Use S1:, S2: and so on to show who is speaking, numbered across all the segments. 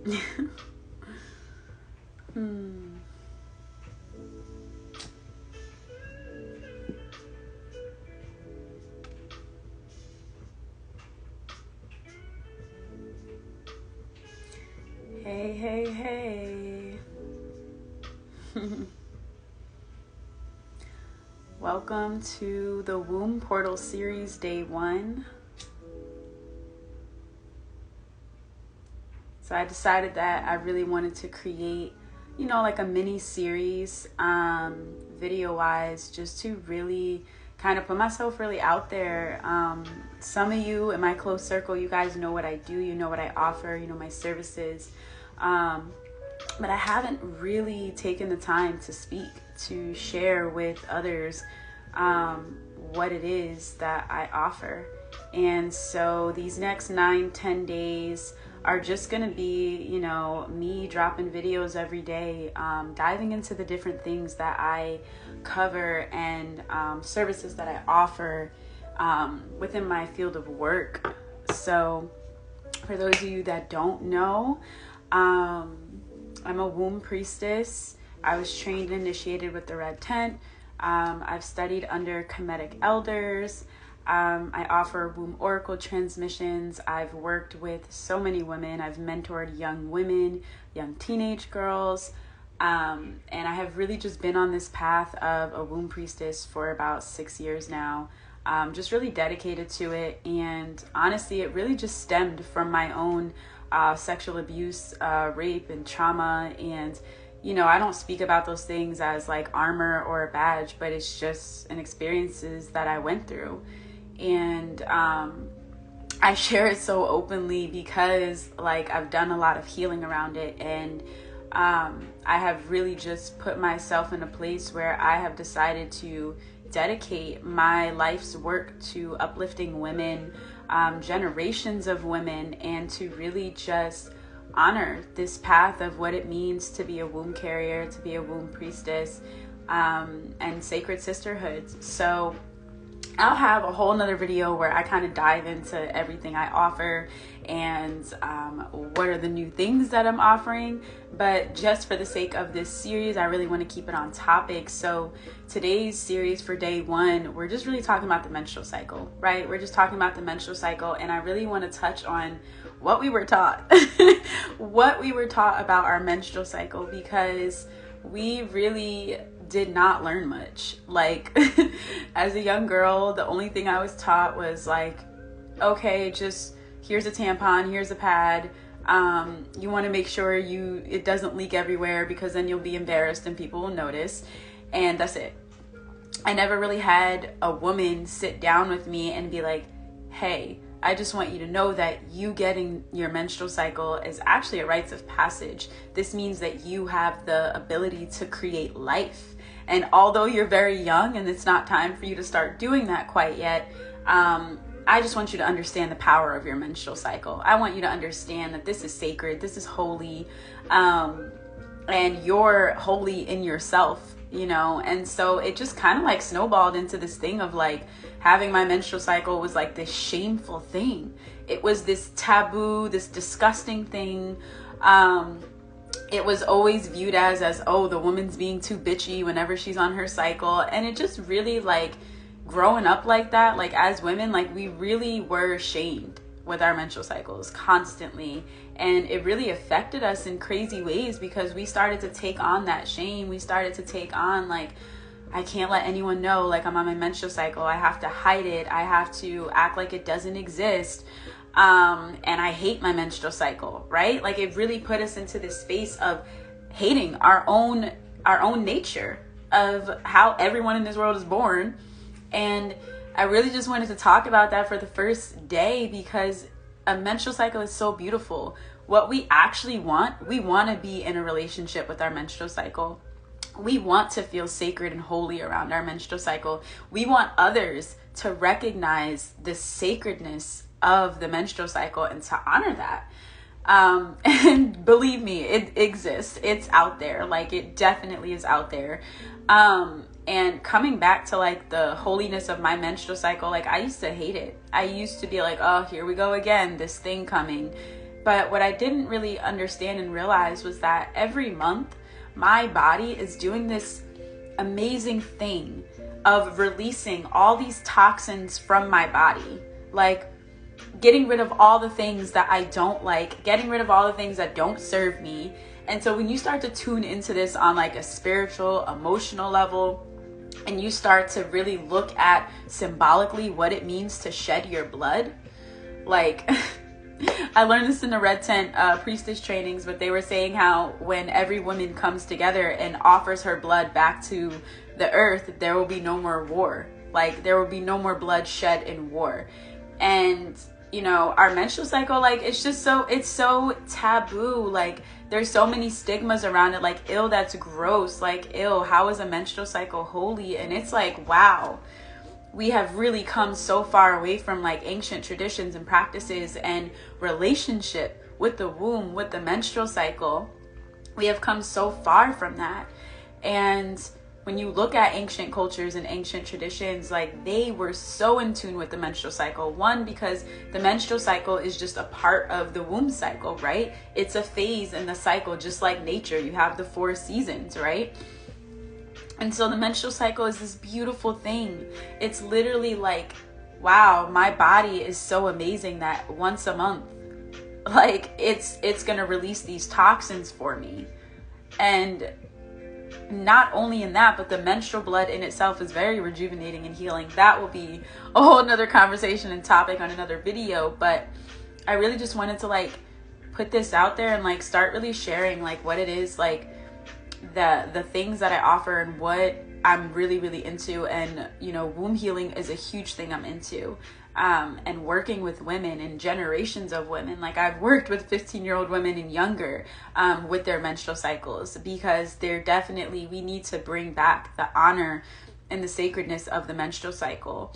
S1: Hey, hey, hey. Welcome to the Womb Portal Series Day 1. So I decided that I really wanted to create, like a mini series, video-wise, just to really kind of put myself really out there. Some of you in my close circle, you guys know what I do, you know what I offer, you know my services. But I haven't really taken the time to speak, to share with others what it is that I offer. And so these next 9-10 days are just going to be, me dropping videos every day, diving into the different things that I cover and services that I offer within my field of work. So for those of you that don't know, I'm a womb priestess. I was trained and initiated with the Red Tent. I've studied under Kemetic elders. I offer womb oracle transmissions. I've worked with so many women. I've mentored young women, young teenage girls. And I have really just been on this path of a womb priestess for about 6 years now. Just really dedicated to it. And honestly, it really just stemmed from my own sexual abuse, rape, and trauma. And, I don't speak about those things as like armor or a badge, but it's just an experiences that I went through. And I share it so openly because I've done a lot of healing around it. And I have really just put myself in a place where I have decided to dedicate my life's work to uplifting women, generations of women, and to really just honor this path of what it means to be a womb carrier, to be a womb priestess, and sacred sisterhood. So I'll have a whole nother video where I kind of dive into everything I offer and what are the new things that I'm offering. But just for the sake of this series, I really want to keep it on topic. So today's series for day 1, we're just really talking about the menstrual cycle, right? We're just talking about the menstrual cycle. And I really want to touch on what we were taught, what we were taught about our menstrual cycle, because we really did not learn much. As a young girl, the only thing I was taught was okay, just here's a tampon, here's a pad. You want to make sure it doesn't leak everywhere, because then you'll be embarrassed and people will notice. And that's it. I never really had a woman sit down with me and be like, hey, I just want you to know that you getting your menstrual cycle is actually a rites of passage. This means that you have the ability to create life. And although you're very young and it's not time for you to start doing that quite yet, I just want you to understand the power of your menstrual cycle. I want you to understand that this is sacred, this is holy, and you're holy in yourself, And so it just kind of snowballed into this thing of having my menstrual cycle was this shameful thing. It was this taboo, this disgusting thing. It was always viewed as, oh, the woman's being too bitchy whenever she's on her cycle. And it just really growing up like that, as women, we really were shamed with our menstrual cycles constantly. And it really affected us in crazy ways, because we started to take on that shame. We started to take on I can't let anyone know I'm on my menstrual cycle. I have to hide it. I have to act like it doesn't exist. And I hate my menstrual cycle, right? It really put us into this space of hating our own nature of how everyone in this world is born. And I really just wanted to talk about that for the first day, because a menstrual cycle is so beautiful. What we actually want, we want to be in a relationship with our menstrual cycle. We want to feel sacred and holy around our menstrual cycle. We want others to recognize the sacredness of the menstrual cycle and to honor that. And believe me, it exists. It's out there. It definitely is out there. And coming back to the holiness of my menstrual cycle, I used to hate it. I used to be oh, here we go again, this thing coming. But what I didn't really understand and realize was that every month my body is doing this amazing thing of releasing all these toxins from my body, like getting rid of all the things that I don't like, getting rid of all the things that don't serve me. And so when you start to tune into this on like a spiritual, emotional level, and you start to really look at symbolically what it means to shed your blood, like I learned this in the Red Tent priestess trainings, but they were saying how when every woman comes together and offers her blood back to the earth, there will be no more war. Like there will be no more blood shed in war. And you know, our menstrual cycle, like it's so taboo. Like there's so many stigmas around it, like ew, that's gross, like ew, how is a menstrual cycle holy? And it's like, wow, we have really come so far away from like ancient traditions and practices and relationship with the womb, with the menstrual cycle. We have come so far from that. And when you look at ancient cultures and ancient traditions, like they were so in tune with the menstrual cycle. One, because the menstrual cycle is just a part of the womb cycle, right? It's a phase in the cycle, just like nature. You have the 4 seasons, right? And so the menstrual cycle is this beautiful thing. It's literally like, wow, my body is so amazing that once a month, like it's going to release these toxins for me. And not only in that, but the menstrual blood in itself is very rejuvenating and healing. That will be a whole nother conversation and topic on another video. But I really just wanted to like put this out there and like start really sharing like what it is, like the things that I offer and what I'm really, really into. And, you know, womb healing is a huge thing I'm into. And working with women and generations of women. Like I've worked with 15-year-old women and younger with their menstrual cycles, because they're definitely, we need to bring back the honor and the sacredness of the menstrual cycle.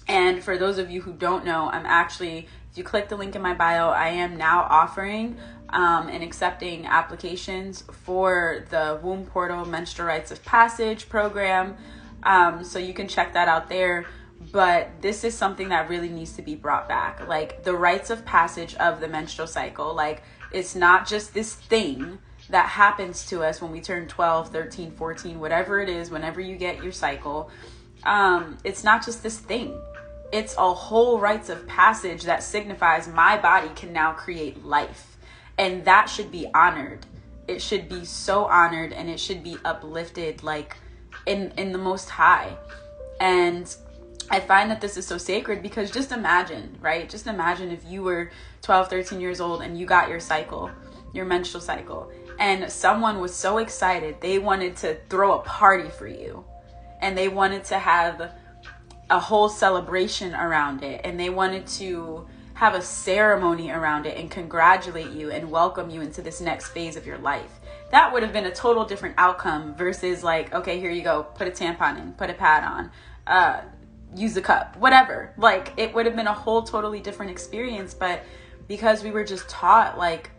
S1: And for those of you who don't know, I'm actually, if you click the link in my bio, I am now offering and accepting applications for the Womb Portal Menstrual Rites of Passage program. So you can check that out there. But this is something that really needs to be brought back. Like the rites of passage of the menstrual cycle. Like it's not just this thing that happens to us when we turn 12, 13, 14, whatever it is, whenever you get your cycle. It's not just this thing. It's a whole rites of passage that signifies my body can now create life. And that should be honored. It should be so honored, and it should be uplifted like in the Most High. And I find that this is so sacred because just imagine, right? Just imagine if you were 12, 13 years old and you got your cycle, your menstrual cycle, and someone was so excited, they wanted to throw a party for you, and they wanted to have a whole celebration around it, and they wanted to have a ceremony around it and congratulate you and welcome you into this next phase of your life. That would have been a total different outcome versus like, okay, here you go, put a tampon in, put a pad on, use a cup, whatever. Like it would have been a whole totally different experience. But because we were just taught like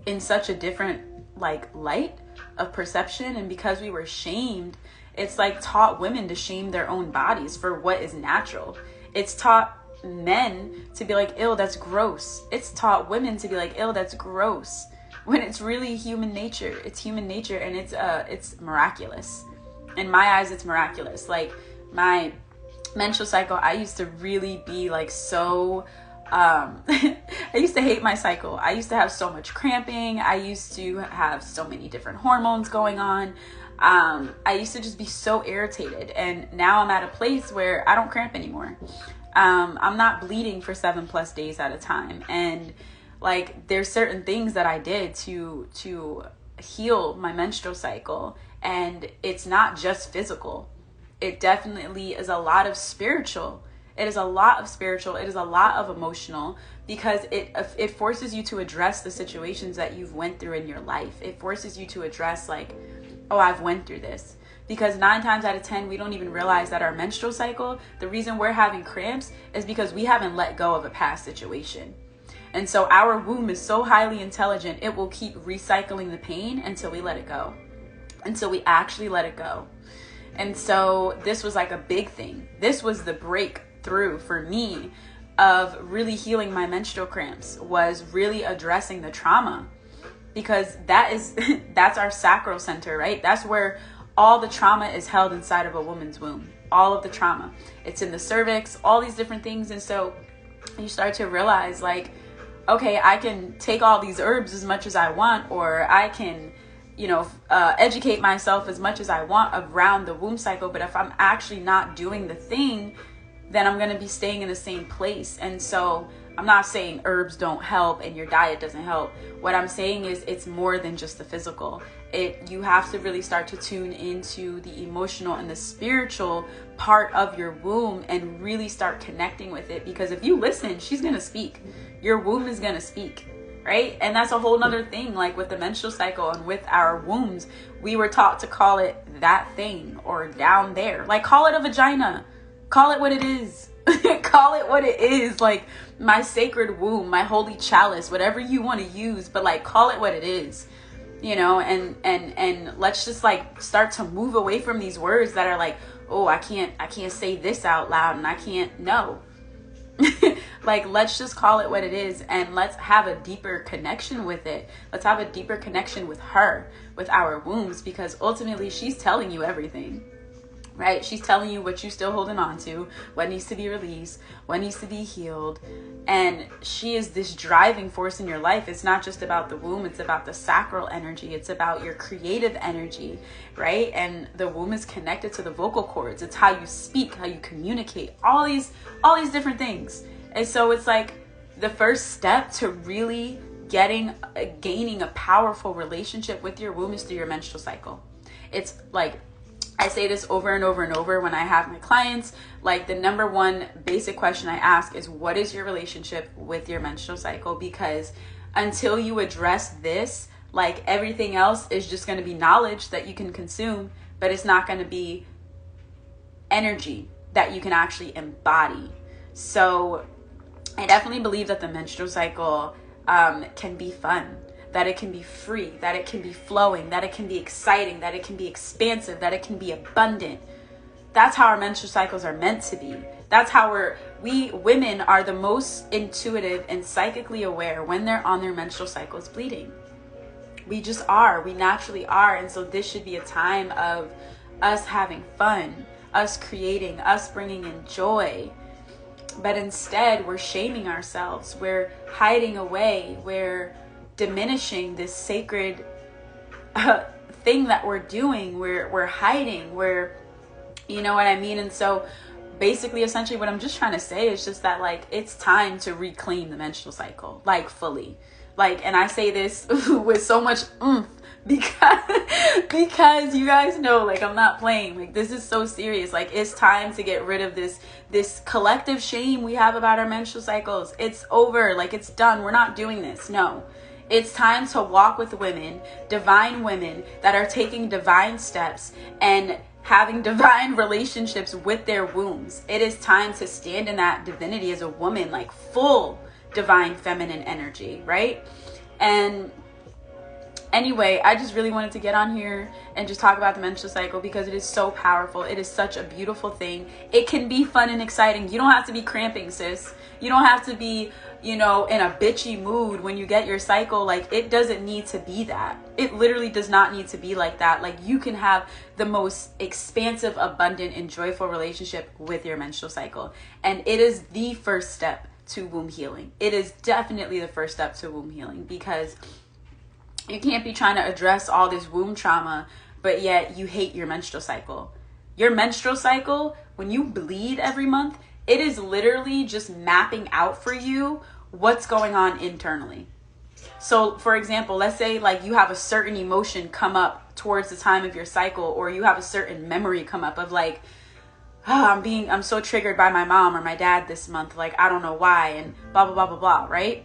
S1: in such a different like light of perception, and because we were shamed, it's like taught women to shame their own bodies for what is natural. It's taught men to be like, ew, that's gross. It's taught women to be like, ew, that's gross, when it's really human nature. It's human nature, and it's miraculous. In my eyes, it's miraculous. Like my menstrual cycle, I used to really be like so I used to hate my cycle. I used to have so much cramping. I used to have so many different hormones going on. I used to just be so irritated, and now I'm at a place where I don't cramp anymore. I'm not bleeding for 7+ days at a time, and like there's certain things that I did to heal my menstrual cycle, and it's not just physical. It definitely is a lot of spiritual. It is a lot of spiritual. It is a lot of emotional, because it forces you to address the situations that you've went through in your life. It forces you to address like, oh, I've went through this. Because 9 times out of 10, we don't even realize that our menstrual cycle, the reason we're having cramps is because we haven't let go of a past situation. And so our womb is so highly intelligent, it will keep recycling the pain until we let it go. Until we actually let it go. And so this was like a big thing. This was the breakthrough for me of really healing my menstrual cramps was really addressing the trauma, because that's our sacral center, right? That's where all the trauma is held inside of a woman's womb. All of the trauma. It's in the cervix, all these different things. And so you start to realize, like, okay, I can take all these herbs as much as I want, or I can, educate myself as much as I want around the womb cycle. But if I'm actually not doing the thing, then I'm going to be staying in the same place. And so I'm not saying herbs don't help and your diet doesn't help. What I'm saying is it's more than just the physical. You have to really start to tune into the emotional and the spiritual part of your womb and really start connecting with it. Because if you listen, she's going to speak. Your womb is going to speak, right? And that's a whole nother thing. Like with the menstrual cycle and with our wombs, we were taught to call it that thing or down there. Like, call it a vagina. Call it what it is. Call it what it is. Like, my sacred womb, my holy chalice, whatever you want to use, but like, call it what it is, and let's just like start to move away from these words that are like, oh, I can't say this out loud, and I can't, no. Like, let's just call it what it is, and let's have a deeper connection with it. Let's have a deeper connection with her, with our wombs, because ultimately she's telling you everything. Right? She's telling you what you're still holding on to, what needs to be released, what needs to be healed. And she is this driving force in your life. It's not just about the womb. It's about the sacral energy. It's about your creative energy, right? And the womb is connected to the vocal cords. It's how you speak, how you communicate, all these different things. And so it's like the first step to really gaining a powerful relationship with your womb is through your menstrual cycle. It's like, I say this over and over and over when I have my clients. Like, the number one basic question I ask is, what is your relationship with your menstrual cycle? Because until you address this, like, everything else is just going to be knowledge that you can consume, but it's not going to be energy that you can actually embody. So I definitely believe that the menstrual cycle can be fun, that it can be free, that it can be flowing, that it can be exciting, that it can be expansive, that it can be abundant. That's how our menstrual cycles are meant to be. That's how we women are the most intuitive and psychically aware when they're on their menstrual cycles bleeding. We just are. We naturally are. And so this should be a time of us having fun, us creating, us bringing in joy. But instead, we're shaming ourselves. We're hiding away. We're diminishing this sacred thing that we're doing. We're hiding. You know what I mean? And so basically, essentially, what I'm just trying to say is just that, like, it's time to reclaim the menstrual cycle, like, fully. Like, and I say this with so much oomph because you guys know, like, I'm not playing. Like, this is so serious. Like, it's time to get rid of this collective shame we have about our menstrual cycles. It's over. Like, it's done. We're not doing this. No. It's time to walk with women, divine women that are taking divine steps and having divine relationships with their wombs. It is time to stand in that divinity as a woman, like full divine feminine energy, right? And anyway, I just really wanted to get on here and just talk about the menstrual cycle because it is so powerful. It is such a beautiful thing. It can be fun and exciting. You don't have to be cramping, sis. You don't have to be, in a bitchy mood when you get your cycle. Like, it doesn't need to be that. It literally does not need to be like that. Like, you can have the most expansive, abundant, and joyful relationship with your menstrual cycle. And it is the first step to womb healing. It is definitely the first step to womb healing, because you can't be trying to address all this womb trauma, but yet you hate your menstrual cycle. Your menstrual cycle, when you bleed every month, it is literally just mapping out for you what's going on internally. So, for example, let's say like you have a certain emotion come up towards the time of your cycle, or you have a certain memory come up of like, I'm so triggered by my mom or my dad this month. Like, I don't know why, and blah, blah, blah, blah, blah, right?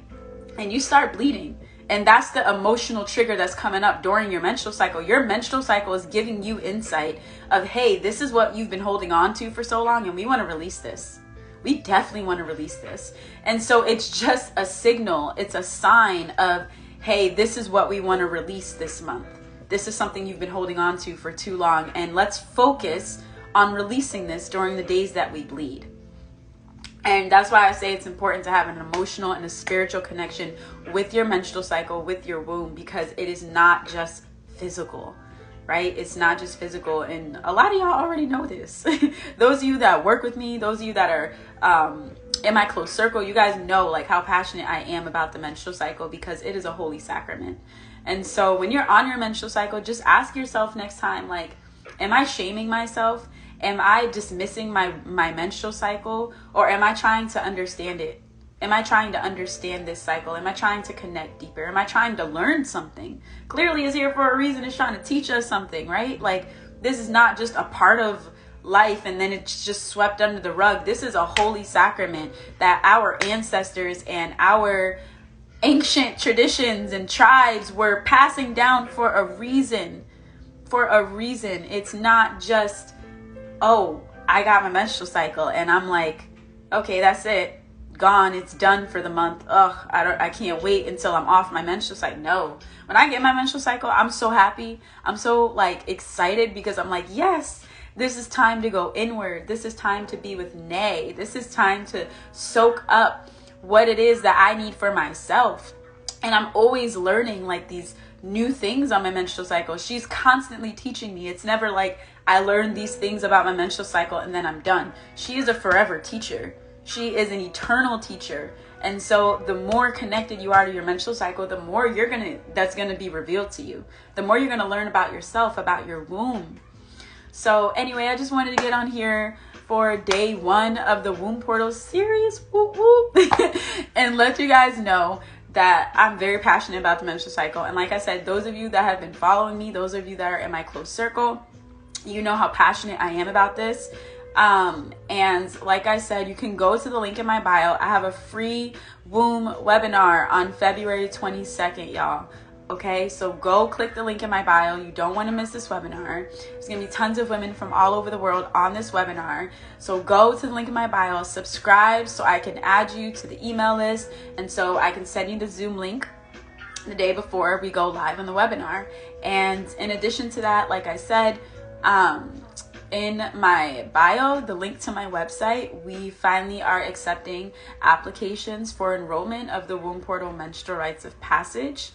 S1: And you start bleeding. And that's the emotional trigger that's coming up during your menstrual cycle. Your menstrual cycle is giving you insight of, hey, this is what you've been holding on to for so long, and we want to release this. We definitely want to release this. And so it's just a signal. It's a sign of, hey, this is what we want to release this month. This is something you've been holding on to for too long. And let's focus on releasing this during the days that we bleed. And that's why I say it's important to have an emotional and a spiritual connection with your menstrual cycle, with your womb, because it is not just physical, right? It's not just physical. And a lot of y'all already know this. Those of you that work with me, those of you that are in my close circle, you guys know like how passionate I am about the menstrual cycle, because it is a holy sacrament. And so when you're on your menstrual cycle, just ask yourself next time, like, am I shaming myself? Am I dismissing my menstrual cycle, or am I trying to understand it? Am I trying to understand this cycle? Am I trying to connect deeper? Am I trying to learn something? Clearly it's here for a reason. It's trying to teach us something, right? Like, this is not just a part of life and then it's just swept under the rug. This is a holy sacrament that our ancestors and our ancient traditions and tribes were passing down for a reason. For a reason. It's not just, oh, I got my menstrual cycle and I'm like, okay, that's it. Gone. It's done for the month. Ugh, I can't wait until I'm off my menstrual cycle. No. When I get my menstrual cycle, I'm so happy. I'm so like excited, because I'm like, yes, this is time to go inward. This is time to be with Nay. This is time to soak up what it is that I need for myself. And I'm always learning like these new things on my menstrual cycle. She's constantly teaching me. It's never like I learned these things about my menstrual cycle and then I'm done. She is a forever teacher. She is an eternal teacher. And so the more connected you are to your menstrual cycle, the more that's gonna be revealed to you. The more you're gonna learn about yourself, about your womb. So anyway, I just wanted to get on here for day 1 of the Womb Portal series, whoop, whoop, and let you guys know that I'm very passionate about the menstrual cycle. And like I said, those of you that have been following me, those of you that are in my close circle, you know how passionate I am about this. And like I said, you can go to the link in my bio. I have a free womb webinar on February 22nd, y'all. Okay, so go click the link in my bio. You don't want to miss this webinar. There's going to be tons of women from all over the world on this webinar. So go to the link in my bio, subscribe so I can add you to the email list, and so I can send you the Zoom link the day before we go live on the webinar. And in addition to that, like I said, in my bio, the link to my website, we finally are accepting applications for enrollment of the Womb Portal Menstrual Rites of Passage.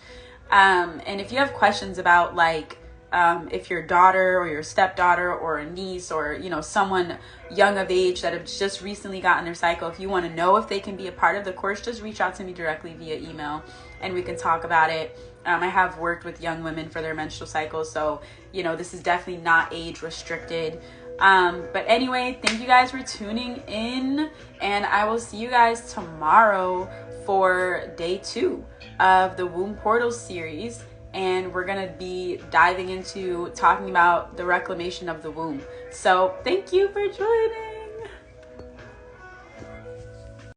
S1: And if you have questions about like, if your daughter or your stepdaughter or a niece or, you know, someone young of age that have just recently gotten their cycle, if you want to know if they can be a part of the course, just reach out to me directly via email and we can talk about it. I have worked with young women for their menstrual cycles, so, you know, this is definitely not age restricted. But anyway, thank you guys for tuning in, and I will see you guys tomorrow for day 2 of the Womb Portal series. And we're going to be diving into talking about the reclamation of the womb. So thank you for joining.